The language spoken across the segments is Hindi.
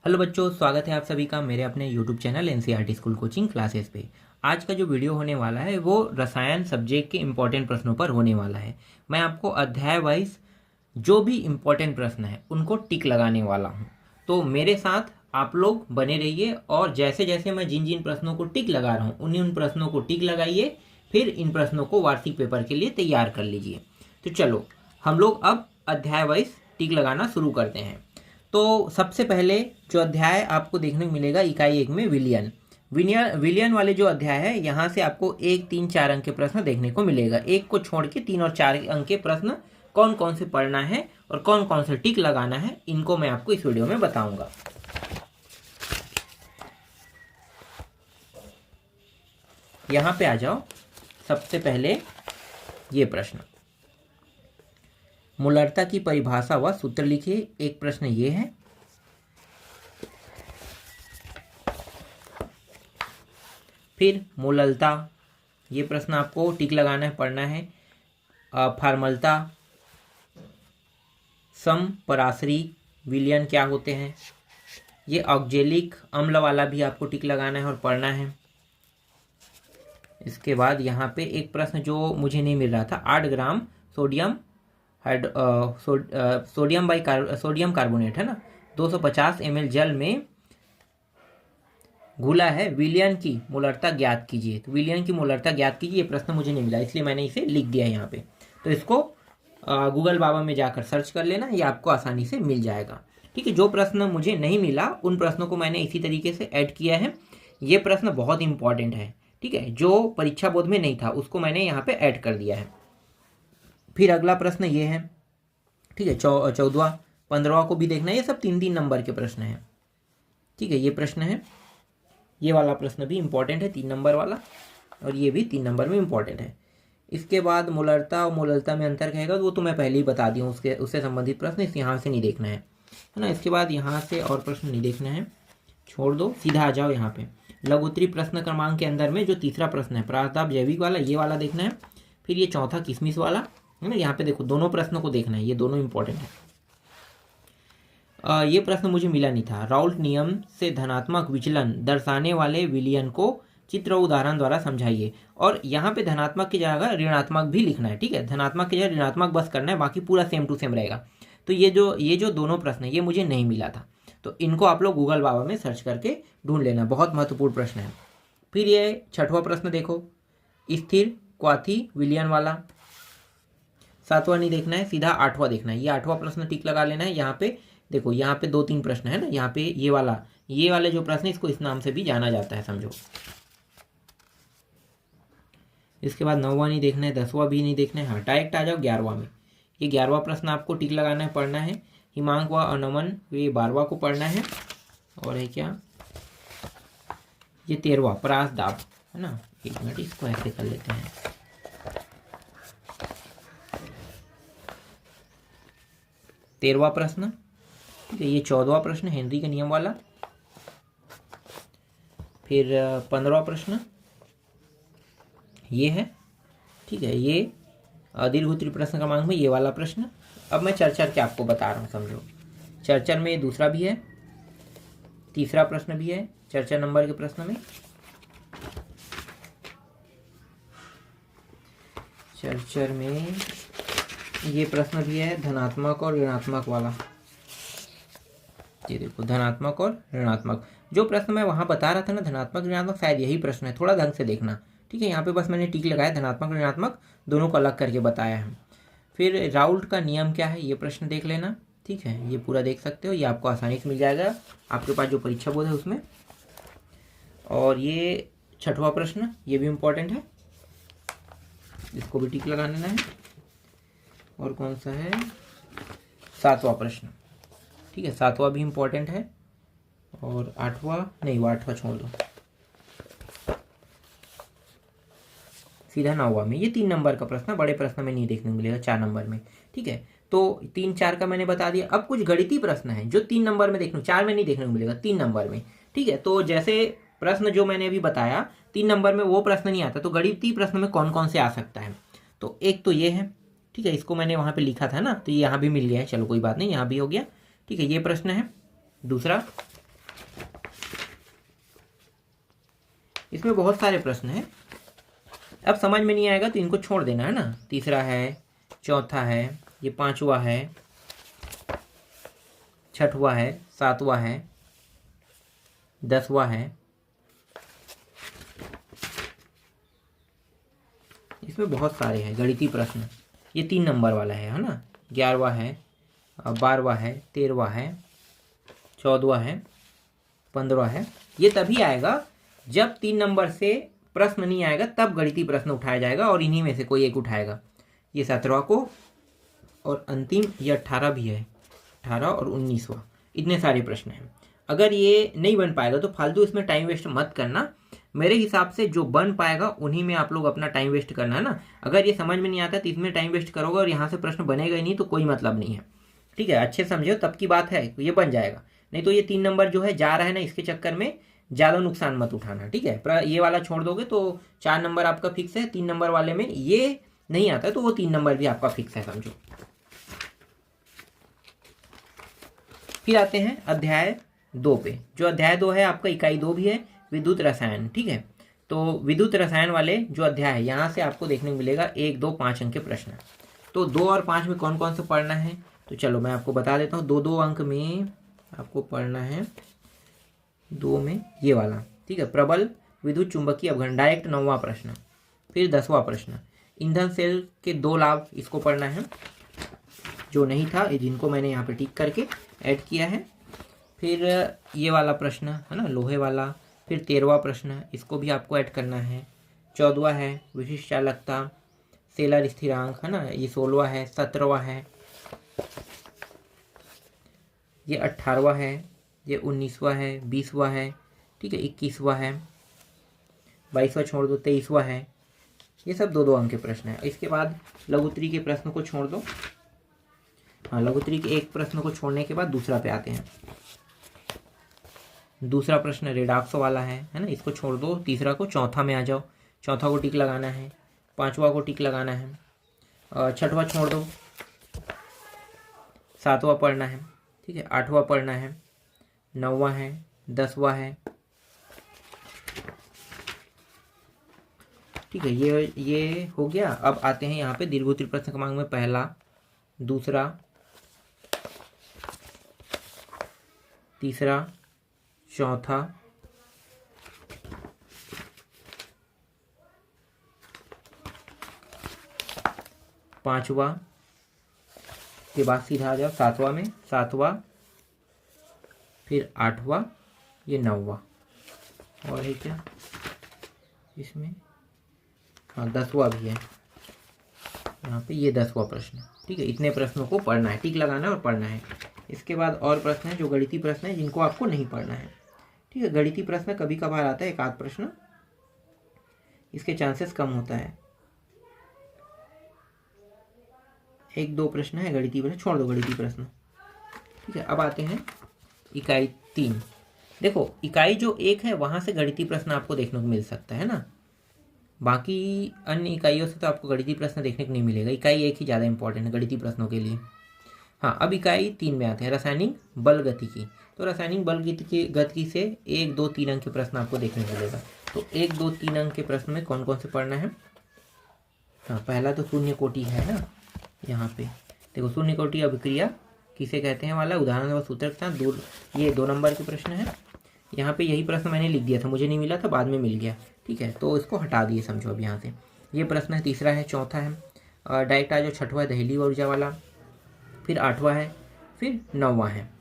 हेलो बच्चों, स्वागत है आप सभी का मेरे अपने YouTube channel NCERT school coaching classes पे। आज का जो वीडियो होने वाला है वो रसायन सब्जेक्ट के इम्पोर्टेंट प्रश्नों पर होने वाला है। मैं आपको अध्याय वाइज जो भी इम्पोर्टेंट प्रश्न है उनको टिक लगाने वाला हूँ। तो मेरे साथ आप लोग बने रहिए और जैसे जैसे मैं जिन जिन प्रश्नों को टिक लगा रहा हूँ उन प्रश्नों को टिक लगाइए, फिर इन प्रश्नों को वार्षिक पेपर के लिए तैयार कर लीजिए। तो चलो हम लोग अब अध्याय वाइज टिक लगाना शुरू करते हैं। तो सबसे पहले जो अध्याय आपको देखने को मिलेगा इकाई 1 में विलियन विलियन वाले जो अध्याय है, यहाँ से आपको 1, 3, 4 अंक के प्रश्न देखने को मिलेगा। एक को छोड़ के 3 और 4 अंक के प्रश्न कौन कौन से पढ़ना है और कौन कौन से टिक लगाना है, इनको मैं आपको इस वीडियो में बताऊंगा। यहाँ पे आ जाओ। सबसे पहले ये प्रश्न, मूलरता की परिभाषा व सूत्र लिखिए। एक प्रश्न ये है। फिर मूललता, ये प्रश्न आपको टिक लगाना है, पढ़ना है। फार्मलता, सम परासरी विलयन क्या होते हैं। ये ऑक्जेलिक अम्ल वाला भी आपको टिक लगाना है और पढ़ना है। इसके बाद यहाँ पे एक प्रश्न जो मुझे नहीं मिल रहा था, 8 ग्राम सोडियम सोडियम कार्बोनेट है ना, 250 ml जल में घुला है, विलयन की मूलरता ज्ञात कीजिए। तो विलयन की मूलरता ज्ञात कीजिए, ये प्रश्न मुझे नहीं मिला इसलिए मैंने इसे लिख दिया यहाँ पे। तो इसको गूगल बाबा में जाकर सर्च कर लेना, ये आपको आसानी से मिल जाएगा। ठीक है, जो प्रश्न मुझे नहीं मिला उन प्रश्नों को मैंने इसी तरीके से ऐड किया है। ये प्रश्न बहुत इंपॉर्टेंट है, ठीक है, जो परीक्षा बोर्ड में नहीं था उसको मैंने यहाँ पे ऐड कर दिया है। फिर अगला प्रश्न ये है, ठीक है, 14वां 15वां को भी देखना है। ये सब 3-3 नंबर के प्रश्न हैं। ठीक है, ये प्रश्न है, ये वाला प्रश्न भी इंपॉर्टेंट है 3 नंबर वाला, और ये भी 3 नंबर में इंपॉर्टेंट है। इसके बाद मूलरता और मूललता में अंतर कहेगा, वो तो मैं पहले ही बता दी हूँ, उससे संबंधित प्रश्न इस यहाँ से नहीं देखना है ना। इसके बाद यहाँ से और प्रश्न नहीं देखना है, छोड़ दो, सीधा आ जाओ यहाँ पे। लघुत्तरी प्रश्न क्रमांक के अंदर में जो तीसरा प्रश्न है प्राताप जैविक वाला, ये वाला देखना है। फिर ये चौथा किशमिश वाला है ना, यहाँ पे देखो दोनों प्रश्नों को देखना है, ये दोनों इंपॉर्टेंट है। ये प्रश्न मुझे मिला नहीं था। राउल्ट नियम से धनात्मक विचलन दर्शाने वाले विलयन को चित्र उदाहरण द्वारा समझाइए। और यहाँ पे धनात्मक की जगह ऋणात्मक भी लिखना है। ठीक है, धनात्मक की जगह ऋणात्मक बस करना है, बाकी पूरा सेम टू सेम रहेगा। तो ये जो दोनों प्रश्न है ये मुझे नहीं मिला था, तो इनको आप लोग गूगल बाबा में सर्च करके ढूंढ लेना, बहुत महत्वपूर्ण प्रश्न है। फिर ये 6वां प्रश्न देखो, स्थिर क्वाथी विलयन वाला। 7वां नहीं देखना है, सीधा 8वां देखना है। ये 8वां प्रश्न टिक लगा लेना है। यहाँ पे देखो, यहाँ पे 2-3 प्रश्न है ना, यहाँ पे ये वाले जो प्रश्न है इसको इस नाम से भी जाना जाता है, समझो। इसके बाद 9वां नहीं देखना है, 10वां भी नहीं देखना है। हाँ, डायरेक्ट आ जाओ 11वां में। ये 11वां प्रश्न आपको टिक लगाना है, पढ़ना है। हिमांक व अनमन, ये 12वां को पढ़ना है। और है क्या, ये 13वां परास दाब है ना। 1 मिनट, इसको ऐसे कर लेते हैं। 13वां प्रश्न, ठीक है। ये 14वां प्रश्न हेनरी के नियम वाला। फिर 15वां प्रश्न ये है, ठीक है। ये दीर्घोत्तरी प्रश्न क्रमांक में ये वाला प्रश्न। अब मैं चर्चा के आपको बता रहा हूँ, समझो। चर्चा में दूसरा भी है, तीसरा प्रश्न भी है चर्चा नंबर के प्रश्न में। चर्चा में ये प्रश्न भी है, धनात्मक और ऋणात्मक वाला। ये देखो, धनात्मक और ऋणात्मक। जो प्रश्न मैं वहां बता रहा था ना, धनात्मक ऋणात्मक, शायद यही प्रश्न है, थोड़ा ढंग से देखना। ठीक है, यहाँ पे बस मैंने टिक लगाया, धनात्मक ऋणात्मक दोनों को अलग करके बताया है। फिर राउल्ट का नियम क्या है, ये प्रश्न देख लेना। ठीक है, ये पूरा देख सकते हो, ये आपको आसानी से मिल जाएगा आपके पास जो परीक्षा बोर्ड है उसमें। और ये 6वां प्रश्न, ये भी इम्पोर्टेंट है, इसको भी टिक लगा लेना है। और कौन सा है, 7वां प्रश्न, ठीक है, 7वां भी इम्पोर्टेंट है। और 8वां नहीं, वो 8वां छोड़ दो, सीधा 9वां में। ये 3 नंबर का प्रश्न, बड़े प्रश्न में नहीं देखने को मिलेगा, 4 नंबर में। ठीक है, तो 3-4 का मैंने बता दिया। अब कुछ गणितीय प्रश्न है जो 3 नंबर में देखने, 4 में नहीं देखने को मिलेगा, 3 नंबर में। ठीक है, तो जैसे प्रश्न जो मैंने अभी बताया 3 नंबर में वो प्रश्न नहीं आता, तो गणितीय प्रश्न में कौन कौन से आ सकता है। तो एक तो ये है, ठीक है, इसको मैंने वहाँ पे लिखा था ना, तो ये यहाँ भी मिल गया है, चलो कोई बात नहीं, यहाँ भी हो गया। ठीक है, ये प्रश्न है। दूसरा, इसमें बहुत सारे प्रश्न हैं। अब समझ में नहीं आएगा तो इनको छोड़ देना है ना। तीसरा है, चौथा है, ये पांचवा है, छठवां है, सातवां है, 10वां है। इसमें बहुत सारे हैं गणितीय प्रश्न। ये 3 नंबर वाला है ना। 11वां है, 12वां है, 13वां है, 14वां है, 15वां है। ये तभी आएगा जब 3 नंबर से प्रश्न नहीं आएगा, तब गणितीय प्रश्न उठाया जाएगा और इन्हीं में से कोई एक उठाएगा। ये 17वां को, और अंतिम ये 18 भी है, 18 और 19वां। इतने सारे प्रश्न हैं। अगर ये नहीं बन पाएगा तो फालतू इसमें टाइम वेस्ट मत करना। मेरे हिसाब से जो बन पाएगा उन्हीं में आप लोग अपना टाइम वेस्ट करना है ना। अगर ये समझ में नहीं आता तो इसमें टाइम वेस्ट करोगे और यहाँ से प्रश्न बनेगा ही नहीं तो कोई मतलब नहीं है। ठीक है, अच्छे समझो तब की बात है, तो ये बन जाएगा। नहीं तो ये 3 नंबर जो है जा रहा है ना, इसके चक्कर में ज़्यादा नुकसान मत उठाना। ठीक है, पर ये वाला छोड़ दोगे तो 4 नंबर आपका फिक्स है। 3 नंबर वाले में ये नहीं आता तो वो 3 नंबर भी आपका फिक्स है, समझो। फिर आते हैं अध्याय 2 पे। जो अध्याय 2 है आपका इकाई 2 भी है, विद्युत रसायन। ठीक है, तो विद्युत रसायन वाले जो अध्याय है यहाँ से आपको देखने को मिलेगा 1, 2, 5 अंक के प्रश्न। तो 2 और 5 में कौन कौन से पढ़ना है तो चलो मैं आपको बता देता हूँ। 2-2 अंक में आपको पढ़ना है, 2 में ये वाला। ठीक है, प्रबल विद्युत चुंबकीय अवघन, डायरेक्ट 9वां प्रश्न। फिर 10वां प्रश्न, ईंधन सेल के 2 लाभ, इसको पढ़ना है। जो नहीं था, जिनको मैंने यहाँ पे टिक करके ऐड किया है। फिर ये वाला प्रश्न है ना, लोहे वाला। फिर 13वां प्रश्न, इसको भी आपको ऐड करना है। 14वां है विशिष्ट चालकता, सेलर स्थिरांक, है ना। ये 16वां है, 17वां है, ये 18वां है, ये 19वां है, 20वां है, ठीक है, 21वां है, 22वां छोड़ दो, 23वां है। ये सब 2-2 अंक के प्रश्न है। इसके बाद लघुत्तरी के प्रश्न को छोड़ दो। हाँ, लघुत्तरी के एक प्रश्न को छोड़ने के बाद दूसरा पे आते हैं। दूसरा प्रश्न रेडॉक्स वाला है ना, इसको छोड़ दो। तीसरा को, चौथा में आ जाओ। चौथा को टिक लगाना है, 5वां को टिक लगाना है, 6वां छोड़ दो, 7वां पढ़ना है। ठीक है, 8वां पढ़ना है, 9वां है, 10वां है। ठीक है, ये हो गया। अब आते हैं यहाँ पे दीर्घोत्तरी प्रश्न क्रमांक में पहला, दूसरा, तीसरा, चौथा, पांचवा के बाद सीधा आ जाओ 7वां में, 7वां, फिर 8वां, ये 9वां। और है क्या इसमें? हाँ, 10वां भी है यहाँ पे, ये 10वां प्रश्न। ठीक है, इतने प्रश्नों को पढ़ना है, टिक लगाना है और पढ़ना है। इसके बाद और प्रश्न है जो गणितीय प्रश्न है, जिनको आपको नहीं पढ़ना है। ठीक है, गणितीय प्रश्न कभी कभार आता है, एक आध प्रश्न, इसके चांसेस कम होता है। 1-2 प्रश्न है गणितीय प्रश्न, छोड़ दो गणितीय प्रश्न। ठीक है, अब आते हैं इकाई 3। देखो, इकाई जो 1 है वहां से गणितीय प्रश्न आपको देखने को मिल सकता है ना। बाकी अन्य इकाइयों से तो आपको गणितीय प्रश्न देखने को नहीं मिलेगा। इकाई 1 ही ज़्यादा इंपॉर्टेंट है गणितीय प्रश्नों के लिए। हाँ, अब इकाई 3 में आते हैं, रासायनिक बल गतिकी। तो रासायनिक बल गतिकी से 1, 2, 3 अंक के प्रश्न आपको देखने को मिलेगा। तो 1, 2, 3 अंक के प्रश्न में कौन कौन से पढ़ना है? हाँ, पहला तो शून्य कोटि है ना। यहाँ पे देखो, शून्य कोटि अभिक्रिया किसे कहते हैं वाला, उदाहरण व सूत्र के साथ दूर, ये 2 नंबर के प्रश्न है। यहाँ पे यही प्रश्न मैंने लिख दिया था, मुझे नहीं मिला था, बाद में मिल गया। ठीक है, तो इसको हटा दिए, समझो अब यहाँ से। ये प्रश्न है, तीसरा है, चौथा है, डायरेक्ट आ जाओ, 6वां दहली ऊर्जा वाला, फिर 8वां है, फिर 9वां है।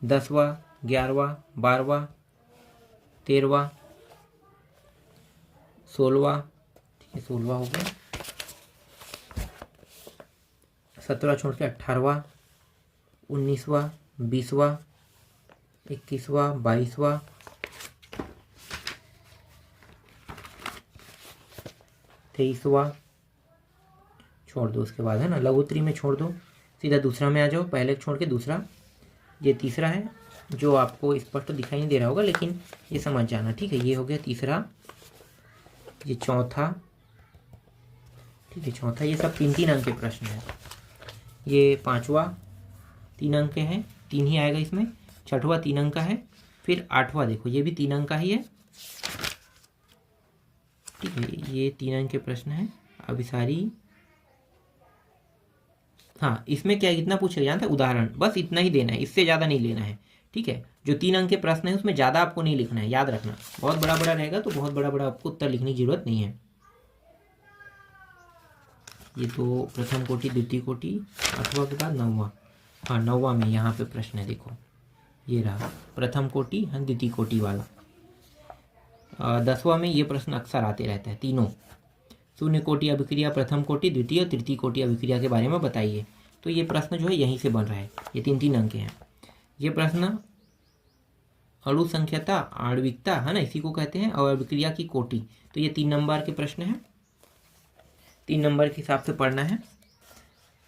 दसवां, 11वां, 12वां, 13वां, 16वां, ठीक है, 16वां हो गया, 17वां छोड़ के 18वां, 19वां, 20वां, 21वां, 22वां, 23वां, छोड़ दो। उसके बाद है ना, लघुत्तरी में छोड़ दो, सीधा दूसरा में आ जाओ, पहले छोड़ के दूसरा। ये तीसरा है, जो आपको स्पष्ट तो दिखाई नहीं दे रहा होगा, लेकिन ये समझ जाना। ठीक है, ये हो गया तीसरा, ये चौथा, ठीक है, चौथा। ये सब 3-3 अंक के प्रश्न हैं। ये 5वां, 3 अंक के हैं, 3 ही आएगा इसमें। छठवां 3 अंक का है। फिर आठवां देखो ये भी 3 अंक का ही है, ठीक है, ये 3 अंक के प्रश्न है। अभी सारी, हाँ इसमें क्या कितना पूछेगा जानते हैं, उदाहरण, बस इतना ही देना है, इससे ज़्यादा नहीं लेना है, ठीक है। जो 3 अंक के प्रश्न है उसमें ज़्यादा आपको नहीं लिखना है, याद रखना। बहुत बड़ा बड़ा रहेगा तो बहुत बड़ा बड़ा आपको उत्तर लिखने की जरूरत नहीं है। ये तो प्रथम कोटि, द्वितीय कोटि, 8वां के बाद 9वां, हाँ 9वां में यहाँ पे प्रश्न है, देखो ये रहा प्रथम कोटि, हाँ द्वितीय कोटि वाला। 10वां में ये प्रश्न अक्सर आते रहते हैं तीनों। शून्य कोटि अभिक्रिया, प्रथम कोटि, द्वितीय और तृतीय कोटि अभिक्रिया के बारे में बताइए। तो ये प्रश्न जो है यहीं से बन रहा है, ये 3-3 अंक के हैं। ये प्रश्न अणु संख्यता, आणविकता है ना, इसी को कहते हैं, और अभिक्रिया की कोटि, तो ये 3 नंबर के प्रश्न हैं, 3 नंबर के हिसाब से पढ़ना है।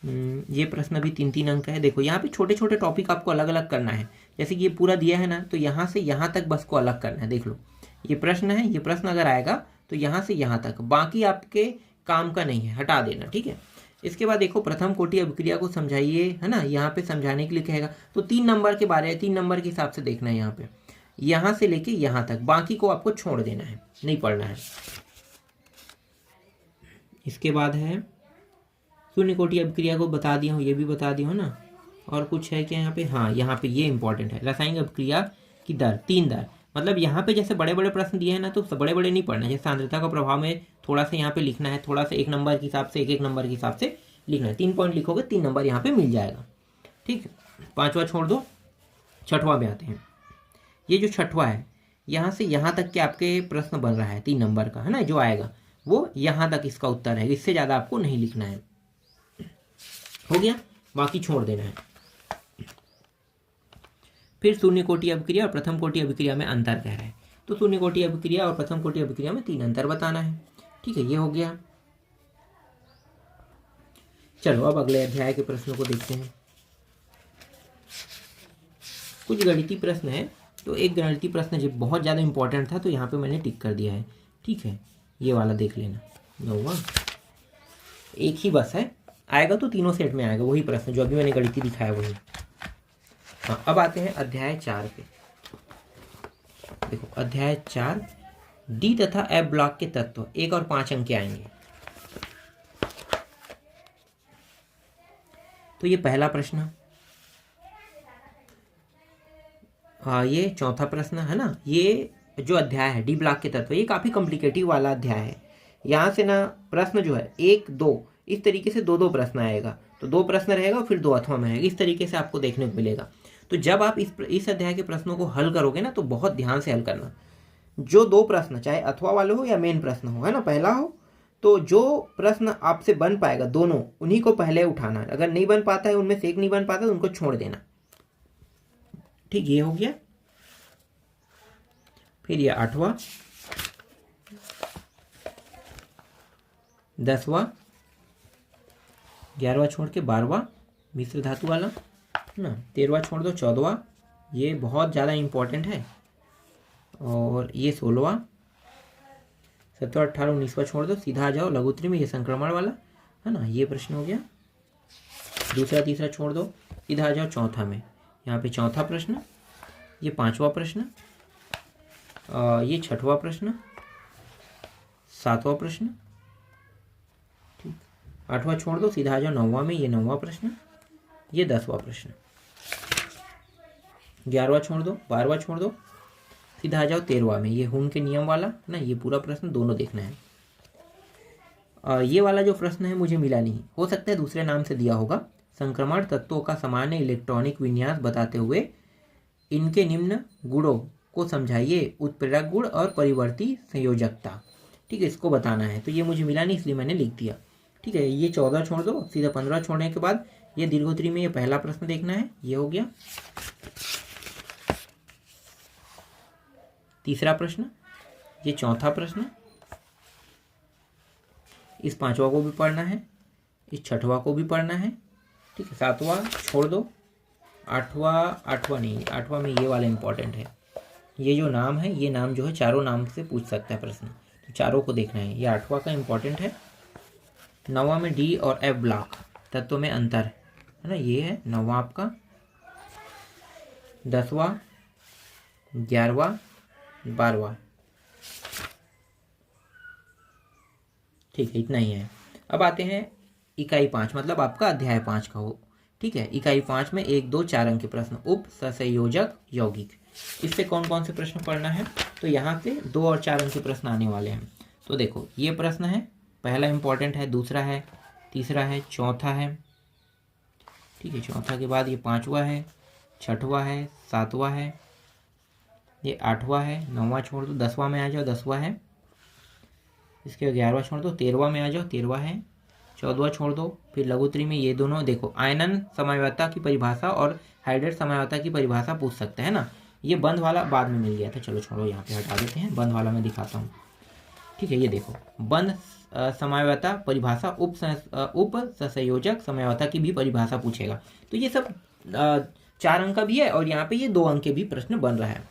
ये प्रश्न भी 3-3 अंक का है। देखो यहाँ पे छोटे छोटे टॉपिक आपको अलग अलग करना है, जैसे कि ये पूरा दिया है ना, तो यहाँ से यहाँ तक बस को अलग करना है। देख लो ये प्रश्न है, ये प्रश्न अगर आएगा तो यहाँ से यहाँ तक, बाकी आपके काम का नहीं है, हटा देना, ठीक है। इसके बाद देखो प्रथम कोटि अभिक्रिया को समझाइए, है ना, यहाँ पे समझाने के लिए कहेगा, तो 3 नंबर के बारे, 3 नंबर के हिसाब से देखना है। यहाँ पे यहाँ से लेके यहाँ तक, बाकी को आपको छोड़ देना है, नहीं पढ़ना है। इसके बाद है शून्य कोटि अभिक्रिया को बता दिया हूँ, ये भी बता दिया हूँ ना। और कुछ है क्या यहाँ पे, हाँ यहाँ पे ये इंपॉर्टेंट है, रासायनिक अभिक्रिया की दर, 3 दर। मतलब यहाँ पे जैसे बड़े बड़े प्रश्न दिए हैं ना, तो बड़े बड़े नहीं पढ़ना है। जैसे सांद्रता का प्रभाव में थोड़ा सा यहाँ पे लिखना है, थोड़ा सा 1 नंबर के हिसाब से, एक नंबर के हिसाब से लिखना है। 3 पॉइंट लिखोगे, 3 नंबर यहाँ पे मिल जाएगा, ठीक है। 5वां छोड़ दो, 6वां में आते हैं। ये जो 6वां है, यहाँ से यहाँ तक के आपके प्रश्न बन रहा है 3 नंबर का, है ना, जो आएगा वो यहाँ तक इसका उत्तर है, इससे ज़्यादा आपको नहीं लिखना है। हो गया, बाकी छोड़ देना है। फिर शून्य कोटि अभिक्रिया और प्रथम कोटि अभिक्रिया में अंतर कह रहा है, तो शून्य कोटि अभिक्रिया और प्रथम कोटि अभिक्रिया में 3 अंतर बताना है, ठीक है। ये हो गया। चलो अब अगले अध्याय के प्रश्नों को देखते हैं। कुछ गणितीय प्रश्न है, तो एक गणितीय प्रश्न जो बहुत ज़्यादा इंपॉर्टेंट था, तो यहाँ पे मैंने टिक कर दिया है, ठीक है। ये वाला देख लेना, 9वां, एक ही बस है, आएगा तो तीनों सेट में आएगा वही प्रश्न जो अभी मैंने गणितीय दिखाया वही। हाँ अब आते हैं अध्याय 4 पे। देखो अध्याय 4, डी तथा एफ ब्लॉक के तत्व, 1 और 5 अंक के आएंगे। तो ये पहला प्रश्न, हाँ ये चौथा प्रश्न है ना। ये जो अध्याय है डी ब्लॉक के तत्व, ये काफ़ी कॉम्प्लिकेटिव वाला अध्याय है। यहाँ से ना प्रश्न जो है 1, 2 इस तरीके से 2-2 प्रश्न आएगा, तो 2 प्रश्न रहेगा फिर 2 अथवा में आएगा, इस तरीके से आपको देखने को मिलेगा। तो जब आप इस अध्याय के प्रश्नों को हल करोगे ना, तो बहुत ध्यान से हल करना। जो 2 प्रश्न चाहे अथवा वाले हो या मेन प्रश्न हो, है ना, पहला हो, तो जो प्रश्न आपसे बन पाएगा दोनों, उन्हीं को पहले उठाना। अगर नहीं बन पाता है, उनमें से एक नहीं बन पाता, तो उनको छोड़ देना, ठीक। ये हो गया। फिर ये 8वां, 10वां, 11वां छोड़ के 12वां मिश्र धातु वाला ना, 13वां छोड़ दो, 14वां, ये बहुत ज़्यादा इंपॉर्टेंट है, और ये 16वां, 17वां, 18वां, 19वां छोड़ दो, सीधा आ जाओ लघुत्तरी में, ये संक्रमण वाला है ना, ये प्रश्न हो गया। दूसरा तीसरा छोड़ दो, सीधा आ जाओ चौथा में, यहाँ पे चौथा प्रश्न, ये 5वां प्रश्न, ये 6वां प्रश्न, 7वां प्रश्न, ठीक। 8वां छोड़ दो, सीधा आ जाओ 9वां में, ये 9वां प्रश्न, ये 10वां प्रश्न। 11वां छोड़ दो, 12वां छोड़ दो, सीधा आ जाओ 13वां में, ये हुन के नियम वाला ना, ये पूरा प्रश्न दोनों देखना है। ये वाला जो प्रश्न है मुझे मिला नहीं, हो सकता है दूसरे नाम से दिया होगा। संक्रमण तत्वों का सामान्य इलेक्ट्रॉनिक विन्यास बताते हुए इनके निम्न गुणों को समझाइए, उत्प्रेरक गुण और परिवर्ती संयोजकता, ठीक है, इसको बताना है। तो ये मुझे मिला नहीं, इसलिए मैंने लिख दिया, ठीक है। ये 14 छोड़ दो, सीधा 15 छोड़ने के बाद ये दीर्घोत्तरी में ये पहला प्रश्न देखना है, ये हो गया। तीसरा प्रश्न, ये चौथा प्रश्न, इस 5वां को भी पढ़ना है, इस 6वां को भी पढ़ना है, ठीक है। 7वां छोड़ दो, 8वां नहीं, 8वां में ये वाला इंपॉर्टेंट है। ये जो नाम है, ये नाम जो है चारों नाम से पूछ सकता है प्रश्न, तो चारों को देखना है। ये 8वां का इंपॉर्टेंट है। 9वां में डी और एफ ब्लॉक तत्व में अंतर है ना, ये है 9वां आपका। 10वां, 11वां, 12वां। ठीक है, इतना ही है। अब आते हैं इकाई 5, मतलब आपका अध्याय 5 का हो। ठीक है, इकाई 5 में 1, 2, 4 अंक के प्रश्न, उप, ससंयोजक, यौगिक। इससे कौन कौन से प्रश्न पढ़ना है? तो यहाँ से 2 और 4 अंक के प्रश्न आने वाले हैं। तो देखो, ये प्रश्न है, पहला इंपॉर्टेंट है, दूसरा है, तीसरा है, चौथा है। ठीक है, चौथा के बाद ये 5वां है, 6वां है, 7वां है, ये 8वां है, 9वां छोड़ दो, 10वां में आ जाओ, 10वां है। इसके बाद 11वां छोड़ दो, 13वां में आ जाओ, 13वां है। 14वां छोड़ दो। फिर लघुत्तरी में ये दोनों देखो, आयनन समवायता की परिभाषा और हाइड्रेट समवायता की परिभाषा पूछ सकते हैं ना। ये बंद वाला बाद में मिल गया था, चलो छोड़ो, यहाँ पे हटा देते हैं, बंद वाला मैं दिखाता हूँ। ठीक है, ये देखो, बंद समवायता परिभाषा, उप संयोजक समवायता की भी परिभाषा पूछेगा। तो ये सब 4 अंक का भी है, और यहाँ पे ये 2 अंक के भी प्रश्न बन रहा है।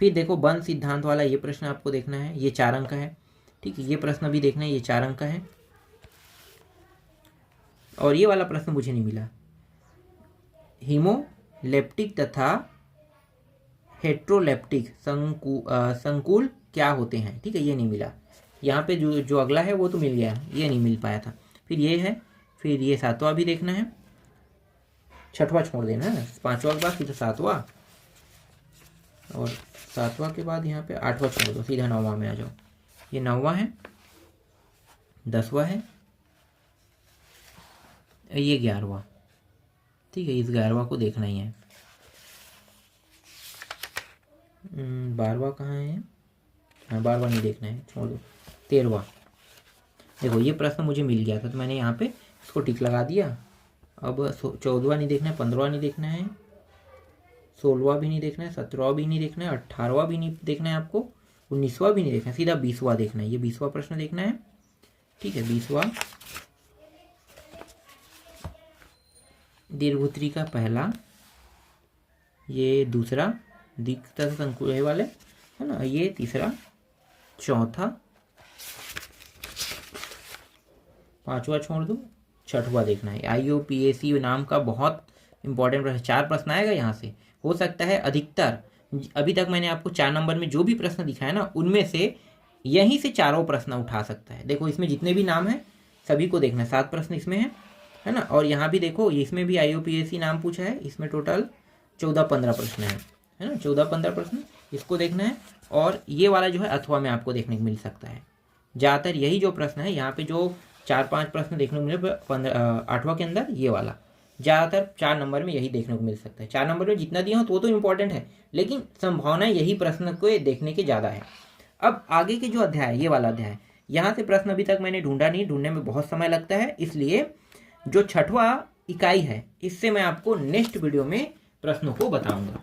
फिर देखो, बंद सिद्धांत वाला ये प्रश्न आपको देखना है, ये 4 अंक का है। ठीक है, ये प्रश्न भी देखना है, ये 4 अंक का है। और ये वाला प्रश्न मुझे नहीं मिला, हीमोलेप्टिक तथा हेट्रोलेप्टिक संकुल क्या होते हैं? ठीक है, ये नहीं मिला। यहाँ पे जो अगला है वो तो मिल गया, ये नहीं मिल पाया था। फिर ये है, फिर ये 7वां भी देखना है, 6वां छोड़ देना है, 5वां के बाद फिर 7वां, और 7वां के बाद यहाँ पे 8वां छोड़ दो, सीधा 9वां में आ जाओ। ये 9वां है, 10वां है, ये 11वां। ठीक है, इस 11वां को देखना ही है। 12वां कहाँ है? हाँ, 12वां नहीं देखना है, छोड़ दो। 13वां, देखो ये प्रश्न मुझे मिल गया था, तो मैंने यहाँ पे इसको टिक लगा दिया। अब 14वां नहीं देखना है, 15वां नहीं देखना है, 16वां भी नहीं देखना है, 17वां भी नहीं देखना है, 18वां भी नहीं देखना है आपको, 19वां भी नहीं देखना है, सीधा 20वां देखना है। ये 20वां प्रश्न देखना है। ठीक है, 20वां, दीर्घोत्तरी का पहला, ये दूसरा, दीर्घ संकुल वाले है ना, ये तीसरा, चौथा, 5वां छोड़ दो, 6वां देखना है। IUPAC नाम का बहुत इंपॉर्टेंट प्रश्न, 4 प्रश्न आएगा यहाँ से। हो सकता है अधिकतर, अभी तक मैंने आपको 4 नंबर में जो भी प्रश्न दिखाया ना, उनमें से यहीं से 4 प्रश्न उठा सकता है। देखो, इसमें जितने भी नाम हैं सभी को देखना है, 7 प्रश्न इसमें है ना। और यहाँ भी देखो, इसमें भी IUPAC नाम पूछा है, इसमें टोटल 14-15 प्रश्न है ना, 14-15 प्रश्न, इसको देखना है। और ये वाला जो है अथवा में आपको देखने को मिल सकता है। ज़्यादातर यही जो प्रश्न है, यहाँ पे जो 4-5 प्रश्न देखने को मिले 8वां के अंदर, ये वाला ज़्यादातर 4 नंबर में यही देखने को मिल सकता है। 4 नंबर में जितना दिया हो तो वो तो इम्पोर्टेंट है, लेकिन संभावना यही प्रश्न को देखने के ज़्यादा है। अब आगे के जो अध्याय, ये वाला अध्याय, यहाँ से प्रश्न अभी तक मैंने ढूंढा नहीं, ढूंढने में बहुत समय लगता है, इसलिए जो 6वां इकाई है, इससे मैं आपको नेक्स्ट वीडियो में प्रश्नों को बताऊंगा।